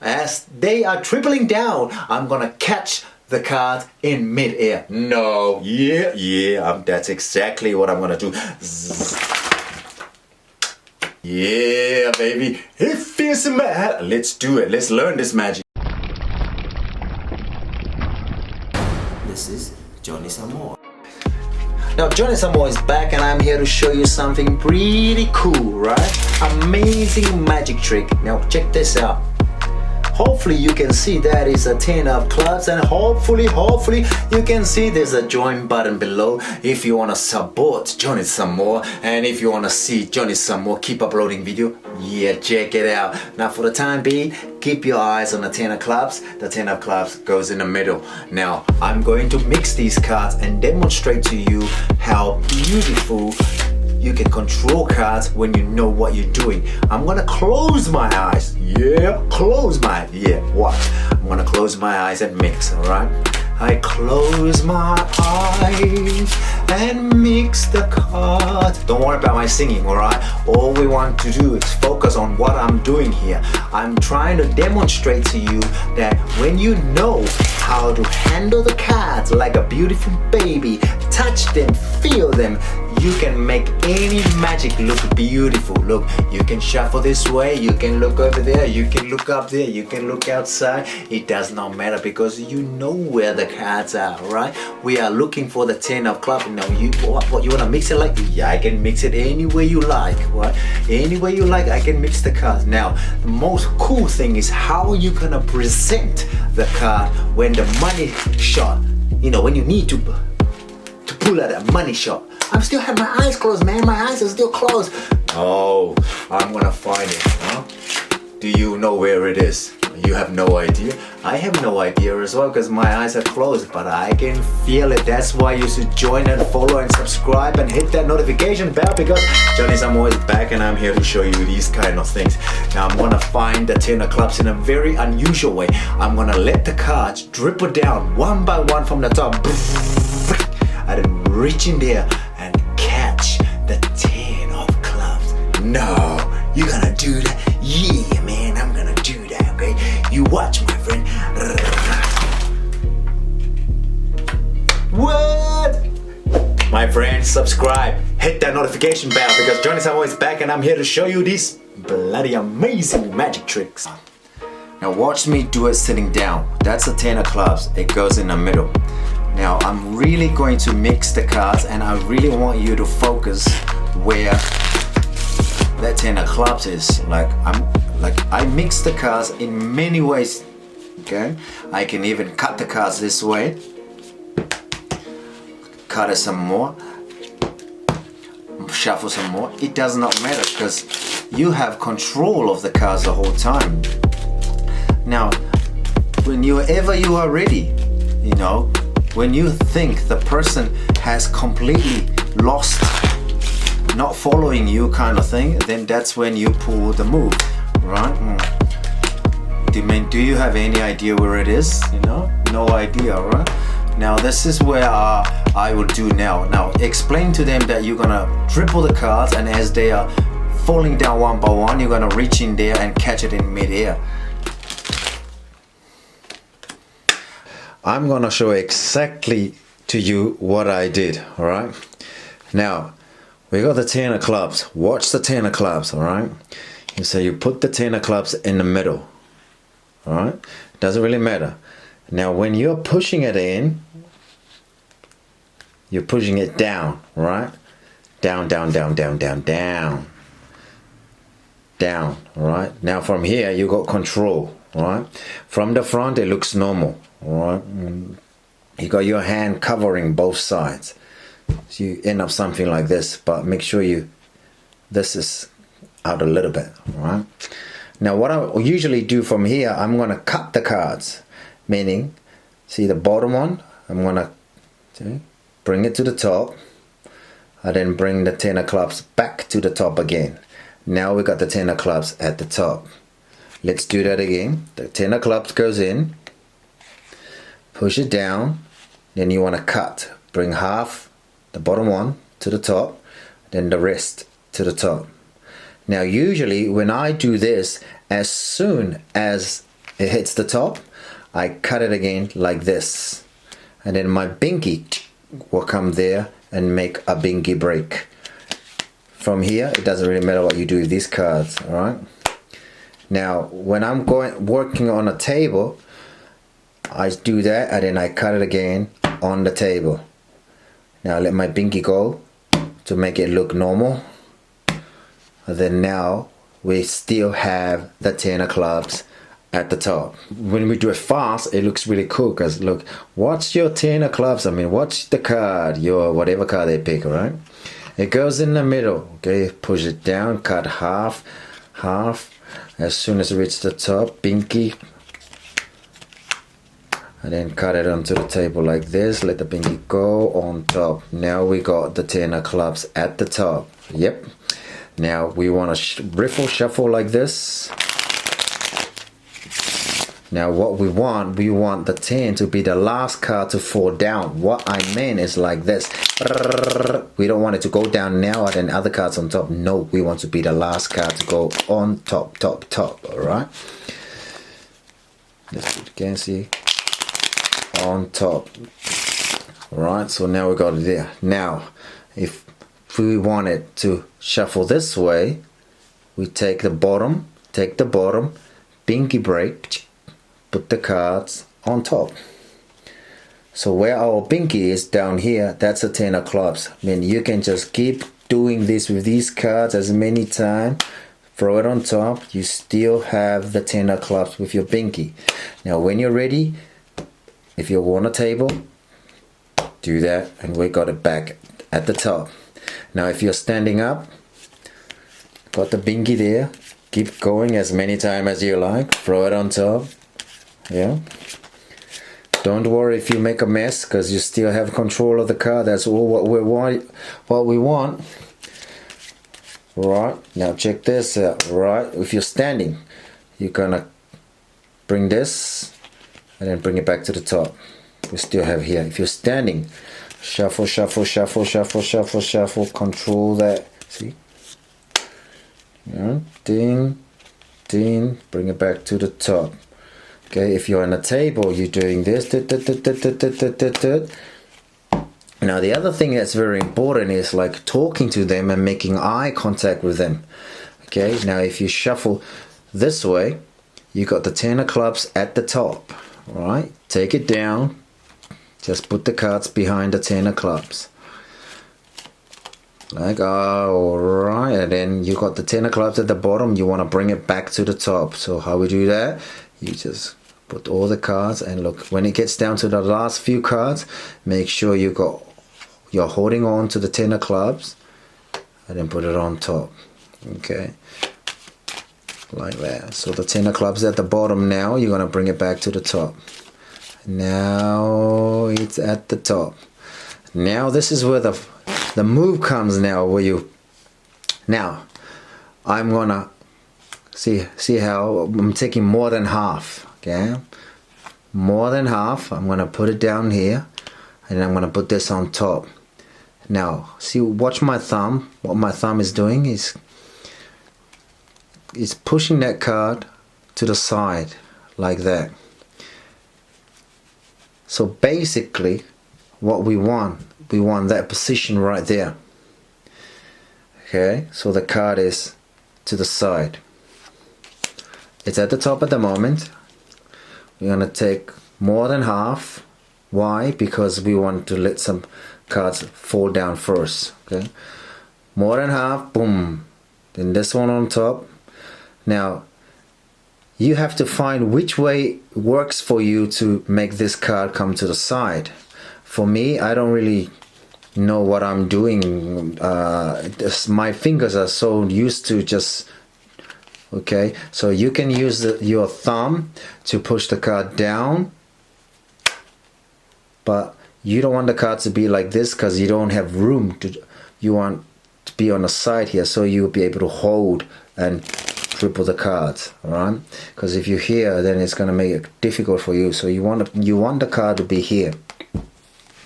As they are dribbling down, I'm gonna catch the card in mid-air. No, that's exactly what I'm gonna do. Yeah, baby, it feels mad. Let's do it. Let's learn this magic. This is JOHNNYSAMOA. Now JOHNNYSAMOA is back and I'm here to show you something pretty cool, right? Amazing magic trick. Now check this out. Hopefully you can see that is a 10 of clubs, and hopefully you can see there's a join button below if you want to support JOHNNYSAMOA, and if you want to see JOHNNYSAMOA keep uploading video, yeah, check it out. Now for the time being, keep your eyes on the 10 of clubs. The 10 of clubs goes in the middle. Now I'm going to mix these cards and demonstrate to you how beautiful you can control cards when you know what you're doing. I'm gonna close my eyes. Watch. I'm gonna close my eyes and mix, alright? I close my eyes and mix the cards. Don't worry about my singing, alright? All we want to do is focus on what I'm doing here. I'm trying to demonstrate to you that when you know how to handle the cards like a beautiful baby, touch them, feel them, you can make any magic look beautiful. Look, you can shuffle this way, you can look over there, you can look up there, you can look outside. It does not matter because you know where the cards are, right? We are looking for the 10 of clubs. Now, what you want to mix it like? Yeah, I can mix it any way you like, right? Any way you like, I can mix the cards. Now, the most cool thing is how you gonna present the card when the money shot, you know, when you need to pull out a money shot. I'm still have my eyes closed, man. My eyes are still closed. Oh, I'm gonna find it. Huh? Do you know where it is? You have no idea. I have no idea as well because my eyes are closed, but I can feel it. That's why you should join and follow and subscribe and hit that notification bell, because JOHNNYSAMOA is back and I'm here to show you these kind of things. Now I'm gonna find the 10 of clubs in a very unusual way. I'm gonna let the cards dribble down one by one from the top. I then reach in there and catch the 10 of clubs. No, you're gonna do that? Yeah, man, I'm gonna do that, okay? You watch, my friend. What? My friend, subscribe, hit that notification bell, because JOHNNYSAMOA is back and I'm here to show you these bloody amazing magic tricks. Now watch me do it sitting down. That's a 10 of clubs. It goes in the middle. Now I'm really going to mix the cards and I really want you to focus where that 10 of clubs is. I mix the cards in many ways. Okay, I can even cut the cards this way, cut it some more, shuffle some more. It does not matter because you have control of the cards the whole time. Now whenever you are ready, you know, when you think the person has completely lost, not following you kind of thing, then that's when you pull the move, right? Do you have any idea where it is? You know, no idea, right? Now this is where I will do now. Now explain to them that you're gonna dribble the cards, and as they are falling down one by one, you're gonna reach in there and catch it in mid-air. I'm gonna show exactly to you what I did, alright? Now, we got the 10 of clubs. Watch the 10 of clubs, alright? You say you put the 10 of clubs in the middle, alright? Doesn't really matter. Now, when you're pushing it in, you're pushing it down, right? Down, down, down, down, down, down. Down, alright? Now from here, you got control, alright? From the front, it looks normal. Alright, you got your hand covering both sides, so you end up something like this, but make sure this is out a little bit. Alright, now what I usually do from here, I'm gonna cut the cards, meaning, see the bottom one, I'm gonna bring it to the top. I then bring the 10 of clubs back to the top again. Now we got the 10 of clubs at the top. Let's do that again. The 10 of clubs goes in. Push it down, then you want to cut. Bring half, the bottom one, to the top, then the rest to the top. Now usually when I do this, as soon as it hits the top, I cut it again like this, and then my binky will come there and make a binky break. From here, it doesn't really matter what you do with these cards, alright? Now, when I'm working on a table, I do that and then I cut it again on the table. Now I let my binky go to make it look normal. And then now we still have the 10 of clubs at the top. When we do it fast, it looks really cool because look, what's your 10 of clubs? I mean, what's the card? Your whatever card they pick, right? It goes in the middle, okay? Push it down, cut half. As soon as it reaches the top, binky. And then cut it onto the table like this. Let the binky go on top. Now we got the 10 of clubs at the top. Yep. Now we want to riffle shuffle like this. Now what we want the 10 to be the last card to fall down. What I mean is like this. We don't want it to go down now and then other cards on top. No, we want to be the last card to go on top. Alright? Let's do it again, see? On top. Alright, so now we got it there. Now, if we want it to shuffle this way, we take the bottom, binky break, put the cards on top. So where our binky is down here, that's a 10 of clubs. I mean, you can just keep doing this with these cards as many times. Throw it on top. You still have the 10 of clubs with your binky. Now when you're ready, if you're on a table, do that and we got it back at the top. Now if you're standing up, got the binky there. Keep going as many times as you like. Throw it on top. Yeah. Don't worry if you make a mess because you still have control of the card. That's all what we want. Right, now check this out. Right, if you're standing, you're gonna bring this and then bring it back to the top. We still have here. If you're standing, shuffle, control that. See? Yeah. Ding, bring it back to the top. Okay, if you're on a table, you're doing this. Now the other thing that's very important is like talking to them and making eye contact with them. Okay, now if you shuffle this way, you got the 10 of clubs at the top. Alright, take it down. Just put the cards behind the 10 of clubs. Like, alright, and then you got the 10 of clubs at the bottom. You want to bring it back to the top. So how we do that? You just put all the cards and look, when it gets down to the last few cards, make sure you're holding on to the 10 of clubs and then put it on top. Okay, like that. So the 10 of clubs at the bottom. Now you're going to bring it back to the top. Now it's at the top. Now this is where the move comes now, where you, now I'm gonna see how I'm taking more than half. Okay, more than half. I'm gonna put it down here and I'm gonna put this on top. Now see, watch my thumb. What my thumb is doing is pushing that card to the side like that. So basically what we want that position right there. Okay, so the card is to the side. It's at the top at the moment. We're going to take more than half. Why? Because we want to let some cards fall down first. Okay, more than half, boom. Then this one on top. Now you have to find which way works for you to make this card come to the side. For me, I don't really know what I'm doing. My fingers are so used to just, okay, so you can use your thumb to push the card down, but you don't want the card to be like this because you don't have room to, you want to be on the side here so you'll be able to hold and triple the cards. Alright, because if you're here, then it's going to make it difficult for you. So you want the card to be here.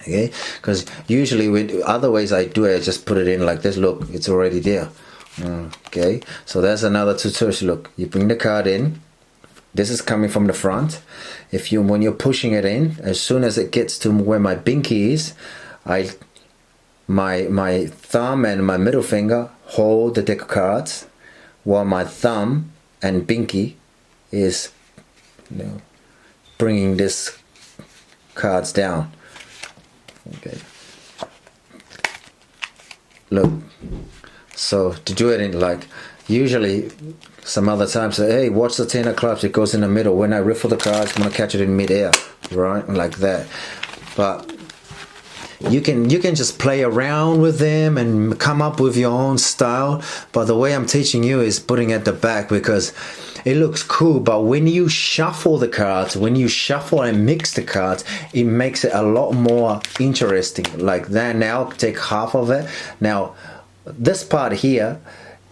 Okay, because usually with other ways I do it, I just put it in like this. Look, it's already there. Okay, so that's another tutorial. Look, you bring the card in this is coming from the front. When you're pushing it in, as soon as it gets to where my binky is, my thumb and my middle finger hold the deck of cards, while my thumb and binky is, bringing this cards down. Okay. Look. So to do it in, like, usually some other times, say, hey, watch the 10 of clubs, it goes in the middle. When I riffle the cards, I'm gonna catch it in mid-air, right? Like that. But you can just play around with them and come up with your own style. But the way I'm teaching you is putting at the back, because it looks cool, but when you shuffle the cards, when you shuffle and mix the cards, it makes it a lot more interesting. Like that. Now take half of it. Now this part here,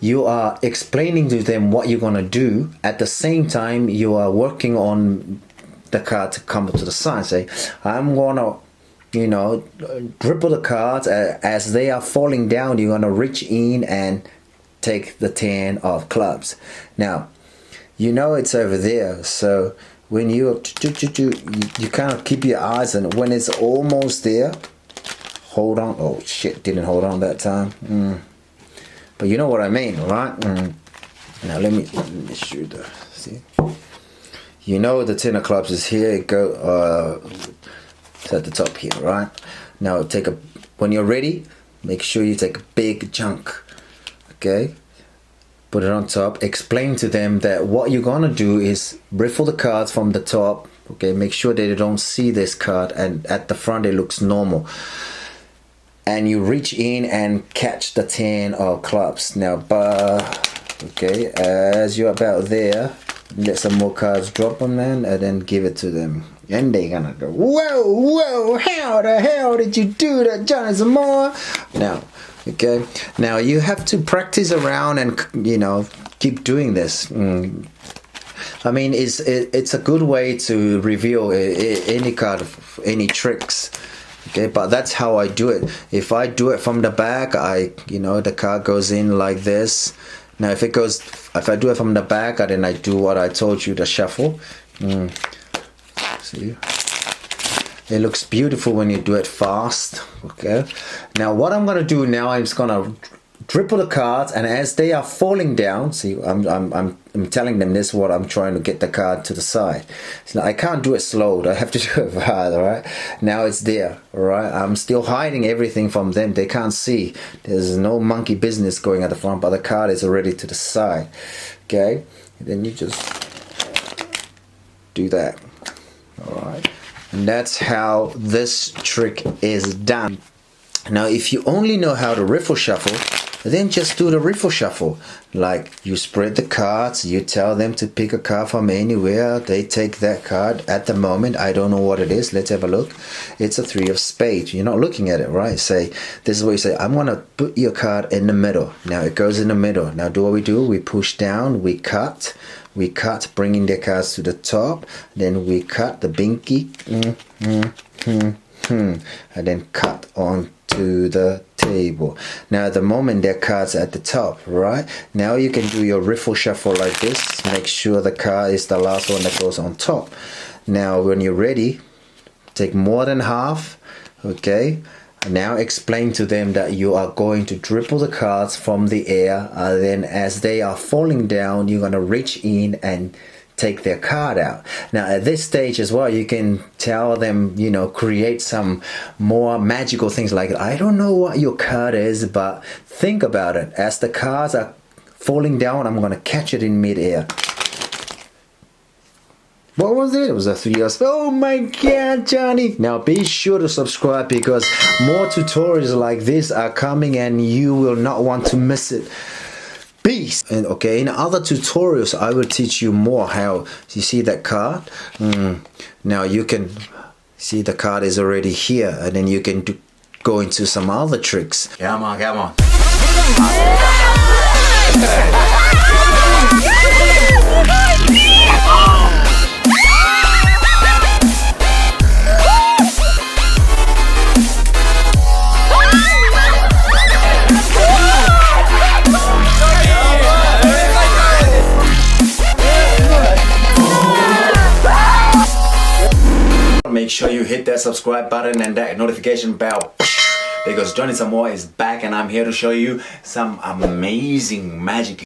you are explaining to them what you're gonna do. At the same time, you are working on the card to come to the side. Say, I'm gonna, dribble the cards as they are falling down. You're gonna reach in and take the 10 of clubs. Now, it's over there. So when you kind of keep your eyes on it. When it's almost there, hold on. Oh shit, didn't hold on that time. But you know what I mean, right? Now let me show you. See, the 10 of clubs is here. It go it's at the top here, right? Now when you're ready, make sure you take a big chunk. Okay, put it on top. Explain to them that what you're gonna do is riffle the cards from the top. Okay, make sure that they don't see this card, and at the front it looks normal. And you reach in and catch the 10 of clubs. Now, okay, as you're about there, let some more cards drop on them, and then give it to them. And they're gonna go, whoa, how the hell did you do that, JOHNNYSAMOA? Now, okay, now you have to practice around and, keep doing this. I mean, it's a good way to reveal any card, any tricks. Okay, but that's how I do it. If I do it from the back, the card goes in like this. Now if I do it from the back, then I do what I told you, the shuffle. See, it looks beautiful when you do it fast. Okay, now what I'm gonna do now, I'm just gonna dribble the cards, and as they are falling down, see, I'm telling them this is what I'm trying to get the card to the side. So I can't do it slow, I have to do it hard. All right, now it's there. All right, I'm still hiding everything from them. They can't see. There's no monkey business going at the front, but the card is already to the side. Okay, and then you just do that. All right, and that's how this trick is done. Now if you only know how to riffle shuffle, then just do the riffle shuffle. Like, you spread the cards, you tell them to pick a card from anywhere, they take that card. At the moment, I don't know what it is. Let's have a look. It's a 3 of spades. You're not looking at it, right? Say, this is what you say, I'm gonna put your card in the middle. Now it goes in the middle. Now do what we do, we push down, we cut, bringing the cards to the top, then we cut the binky, and then cut on to the table. Now at the moment their cards at the top, right? Now you can do your riffle shuffle like this. Make sure the card is the last one that goes on top. Now when you're ready, take more than half. Okay, now explain to them that you are going to dribble the cards from the air, and then as they are falling down, you're going to reach in and take their card out. Now at this stage as well, you can tell them, create some more magical things, like, I don't know what your card is, but think about it. As the cards are falling down, I'm going to catch it in mid-air. What was it? It was a 3 of spades. Oh my god, Johnny! Now be sure to subscribe, because more tutorials like this are coming and you will not want to miss it. Peace. And okay, in other tutorials I will teach you more how you see that card. Now you can see the card is already here, and then you can go into some other tricks. Come on, come on. make sure you hit that subscribe button and that notification bell, because Johnny Samoa is back and I'm here to show you some amazing magic